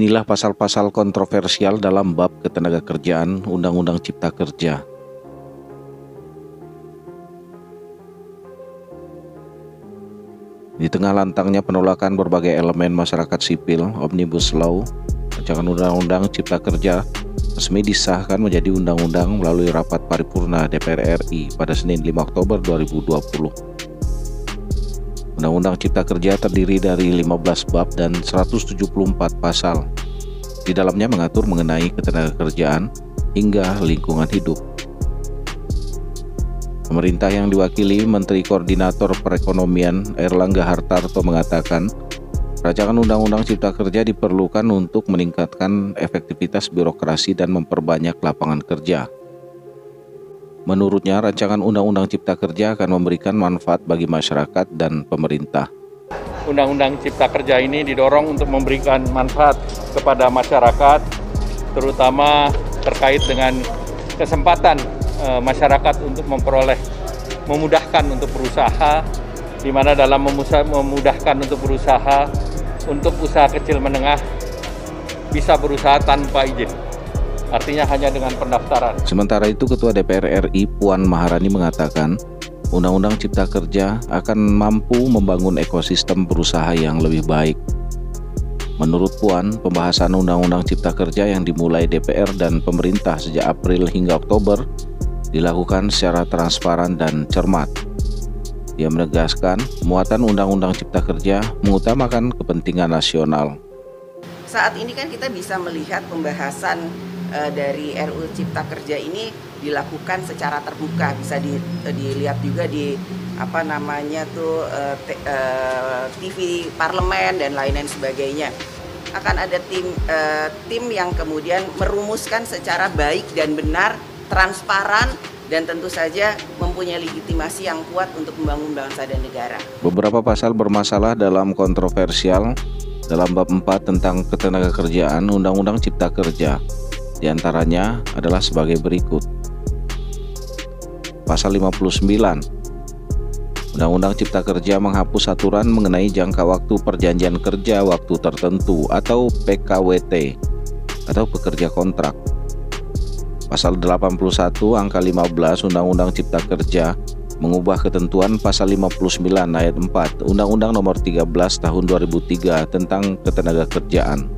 Inilah pasal-pasal kontroversial dalam bab ketenagakerjaan Undang-Undang Cipta Kerja. Di tengah lantangnya penolakan berbagai elemen masyarakat sipil, Omnibus Law, rancangan Undang-Undang Cipta Kerja resmi disahkan menjadi undang-undang melalui rapat paripurna DPR RI pada Senin 5 Oktober 2020. Undang-Undang Cipta Kerja terdiri dari 15 bab dan 174 pasal. Di dalamnya mengatur mengenai ketenagakerjaan hingga lingkungan hidup. Pemerintah yang diwakili Menteri Koordinator Perekonomian Airlangga Hartarto mengatakan, rancangan Undang-Undang Cipta Kerja diperlukan untuk meningkatkan efektivitas birokrasi dan memperbanyak lapangan kerja. Menurutnya, rancangan Undang-Undang Cipta Kerja akan memberikan manfaat bagi masyarakat dan pemerintah. Undang-Undang Cipta Kerja ini didorong untuk memberikan manfaat kepada masyarakat, terutama terkait dengan kesempatan masyarakat untuk memudahkan untuk berusaha, di mana dalam memudahkan untuk berusaha, untuk usaha kecil menengah bisa berusaha tanpa izin. Artinya hanya dengan pendaftaran. Sementara itu, Ketua DPR RI Puan Maharani mengatakan, Undang-Undang Cipta Kerja akan mampu membangun ekosistem berusaha yang lebih baik. Menurut Puan, pembahasan Undang-Undang Cipta Kerja yang dimulai DPR dan pemerintah sejak April hingga Oktober dilakukan secara transparan dan cermat. Dia menegaskan, muatan Undang-Undang Cipta Kerja mengutamakan kepentingan nasional. Saat ini kan kita bisa melihat pembahasan dari RUU Cipta Kerja ini dilakukan secara terbuka, bisa dilihat juga di TV parlemen dan lain-lain sebagainya. Akan ada tim yang kemudian merumuskan secara baik dan benar, transparan, dan tentu saja mempunyai legitimasi yang kuat untuk membangun bangsa dan negara. Beberapa pasal bermasalah dalam kontroversial dalam bab 4 tentang ketenagakerjaan Undang-Undang Cipta Kerja. Di antaranya adalah sebagai berikut. Pasal 59. Undang-Undang Cipta Kerja menghapus aturan mengenai jangka waktu perjanjian kerja waktu tertentu atau PKWT atau pekerja kontrak. Pasal 81 angka 15 Undang-Undang Cipta Kerja mengubah ketentuan pasal 59 ayat 4 Undang-Undang Nomor 13 Tahun 2003 tentang ketenagakerjaan.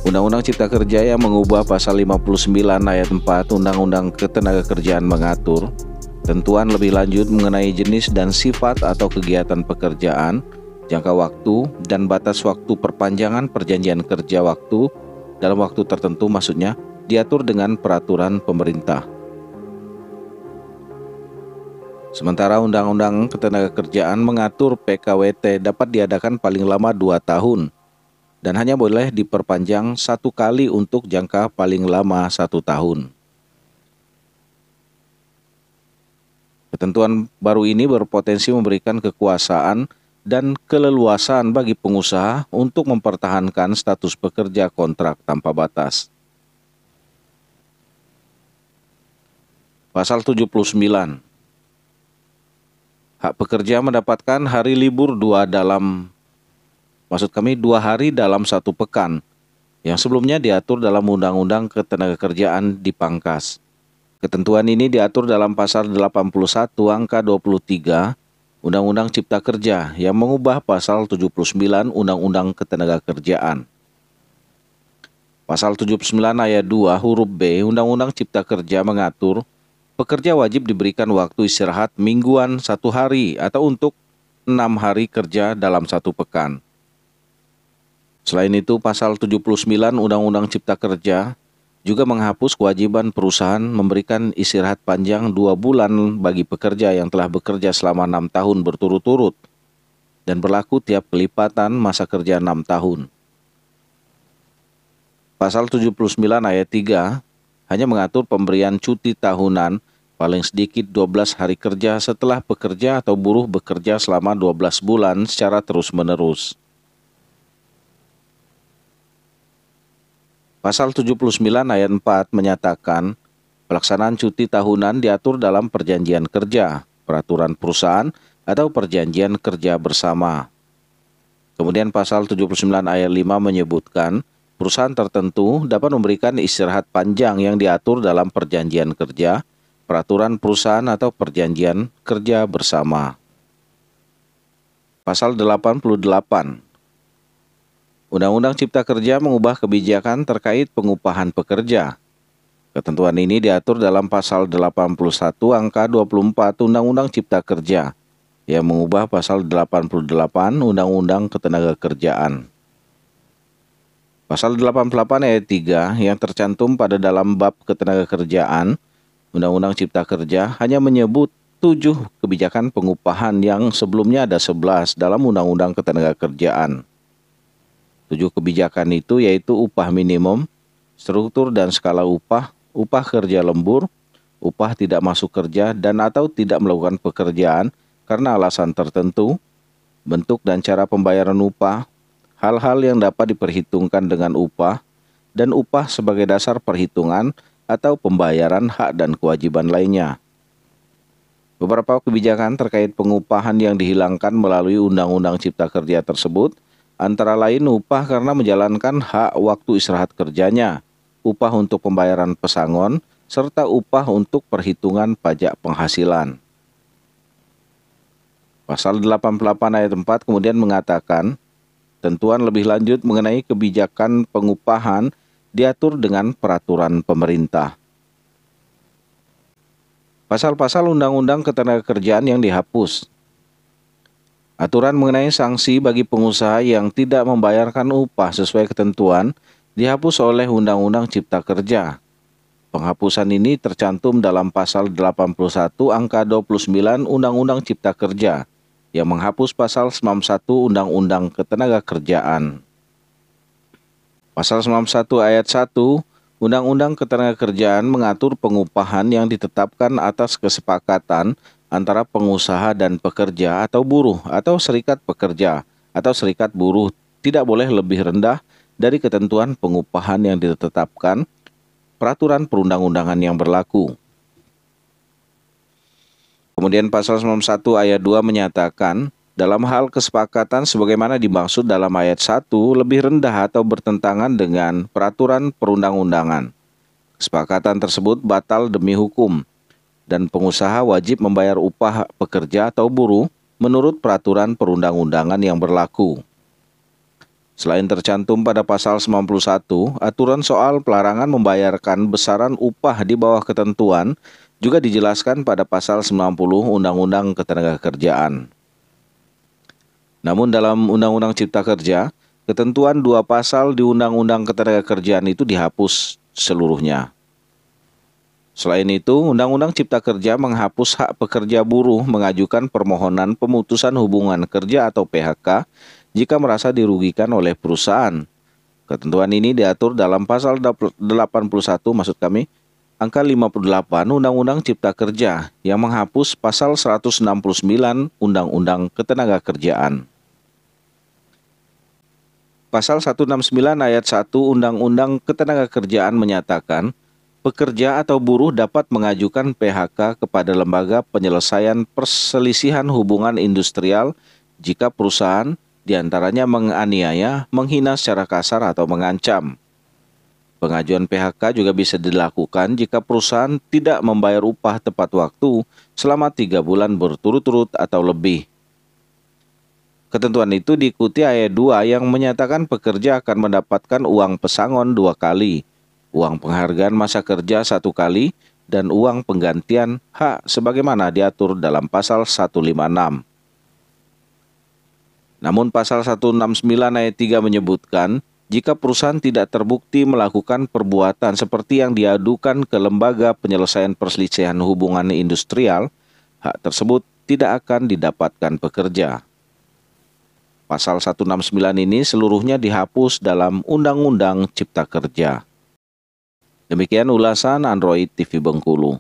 Undang-Undang Cipta Kerja yang mengubah pasal 59 ayat 4 Undang-Undang Ketenagakerjaan mengatur tentuan lebih lanjut mengenai jenis dan sifat atau kegiatan pekerjaan, jangka waktu, dan batas waktu perpanjangan perjanjian kerja waktu dalam waktu tertentu, maksudnya diatur dengan peraturan pemerintah. Sementara Undang-Undang Ketenagakerjaan mengatur PKWT dapat diadakan paling lama 2 tahun dan hanya boleh diperpanjang 1 kali untuk jangka paling lama 1 tahun. Ketentuan baru ini berpotensi memberikan kekuasaan dan keleluasaan bagi pengusaha untuk mempertahankan status pekerja kontrak tanpa batas. Pasal 79. Hak pekerja mendapatkan hari libur 2 hari dalam 1 pekan, yang sebelumnya diatur dalam Undang-Undang Ketenagakerjaan dipangkas. Ketentuan ini diatur dalam pasal 81 angka 23 Undang-Undang Cipta Kerja yang mengubah pasal 79 Undang-Undang Ketenagakerjaan. Pasal 79 ayat 2 huruf B Undang-Undang Cipta Kerja mengatur pekerja wajib diberikan waktu istirahat mingguan 1 hari atau untuk 6 hari kerja dalam 1 pekan. Selain itu, pasal 79 Undang-Undang Cipta Kerja juga menghapus kewajiban perusahaan memberikan istirahat panjang 2 bulan bagi pekerja yang telah bekerja selama 6 tahun berturut-turut dan berlaku tiap kelipatan masa kerja 6 tahun. Pasal 79 ayat 3 hanya mengatur pemberian cuti tahunan paling sedikit 12 hari kerja setelah pekerja atau buruh bekerja selama 12 bulan secara terus-menerus. Pasal 79 ayat 4 menyatakan pelaksanaan cuti tahunan diatur dalam perjanjian kerja, peraturan perusahaan, atau perjanjian kerja bersama. Kemudian pasal 79 ayat 5 menyebutkan perusahaan tertentu dapat memberikan istirahat panjang yang diatur dalam perjanjian kerja, peraturan perusahaan atau perjanjian kerja bersama. Pasal 88. Undang-Undang Cipta Kerja mengubah kebijakan terkait pengupahan pekerja. Ketentuan ini diatur dalam pasal 81 angka 24 Undang-Undang Cipta Kerja yang mengubah pasal 88 Undang-Undang Ketenagakerjaan. Pasal 88 ayat 3 yang tercantum pada dalam bab Ketenagakerjaan Undang-Undang Cipta Kerja hanya menyebut 7 kebijakan pengupahan yang sebelumnya ada 11 dalam Undang-Undang Ketenagakerjaan. 7 kebijakan itu yaitu upah minimum, struktur dan skala upah, upah kerja lembur, upah tidak masuk kerja dan atau tidak melakukan pekerjaan karena alasan tertentu, bentuk dan cara pembayaran upah, hal-hal yang dapat diperhitungkan dengan upah, dan upah sebagai dasar perhitungan atau pembayaran hak dan kewajiban lainnya. Beberapa kebijakan terkait pengupahan yang dihilangkan melalui Undang-Undang Cipta Kerja tersebut, antara lain upah karena menjalankan hak waktu istirahat kerjanya, upah untuk pembayaran pesangon, serta upah untuk perhitungan pajak penghasilan. Pasal 88 ayat 4 kemudian mengatakan, tentuan lebih lanjut mengenai kebijakan pengupahan diatur dengan peraturan pemerintah. Pasal-pasal Undang-Undang Ketenagakerjaan yang dihapus. Aturan mengenai sanksi bagi pengusaha yang tidak membayarkan upah sesuai ketentuan dihapus oleh Undang-Undang Cipta Kerja. Penghapusan ini tercantum dalam pasal 81 angka 29 Undang-Undang Cipta Kerja yang menghapus pasal 91 Undang-Undang Ketenagakerjaan. Pasal 91 ayat 1 Undang-Undang Ketenagakerjaan mengatur pengupahan yang ditetapkan atas kesepakatan antara pengusaha dan pekerja atau buruh atau serikat pekerja atau serikat buruh tidak boleh lebih rendah dari ketentuan pengupahan yang ditetapkan peraturan perundang-undangan yang berlaku. Kemudian pasal 91 ayat 2 menyatakan, dalam hal kesepakatan sebagaimana dimaksud dalam ayat 1 lebih rendah atau bertentangan dengan peraturan perundang-undangan. Kesepakatan tersebut batal demi hukum, dan pengusaha wajib membayar upah pekerja atau buruh menurut peraturan perundang-undangan yang berlaku. Selain tercantum pada pasal 91, aturan soal pelarangan membayarkan besaran upah di bawah ketentuan juga dijelaskan pada pasal 90 Undang-Undang Ketenagakerjaan. Namun dalam Undang-Undang Cipta Kerja, ketentuan 2 pasal di Undang-Undang Ketenagakerjaan itu dihapus seluruhnya. Selain itu, Undang-Undang Cipta Kerja menghapus hak pekerja buruh mengajukan permohonan pemutusan hubungan kerja atau PHK jika merasa dirugikan oleh perusahaan. Ketentuan ini diatur dalam pasal 81 angka 58 Undang-Undang Cipta Kerja yang menghapus pasal 169 Undang-Undang Ketenagakerjaan. Pasal 169 ayat 1 Undang-Undang Ketenagakerjaan menyatakan, pekerja atau buruh dapat mengajukan PHK kepada lembaga penyelesaian perselisihan hubungan industrial jika perusahaan diantaranya menganiaya, menghina secara kasar atau mengancam. Pengajuan PHK juga bisa dilakukan jika perusahaan tidak membayar upah tepat waktu selama 3 bulan berturut-turut atau lebih. Ketentuan itu diikuti ayat 2 yang menyatakan pekerja akan mendapatkan uang pesangon 2 kali, uang penghargaan masa kerja 1 kali, dan uang penggantian hak sebagaimana diatur dalam pasal 156. Namun pasal 169 ayat 3 menyebutkan, jika perusahaan tidak terbukti melakukan perbuatan seperti yang diadukan ke lembaga penyelesaian perselisihan hubungan industrial, hak tersebut tidak akan didapatkan pekerja. Pasal 169 ini seluruhnya dihapus dalam Undang-Undang Cipta Kerja. Demikian ulasan Android TV Bengkulu.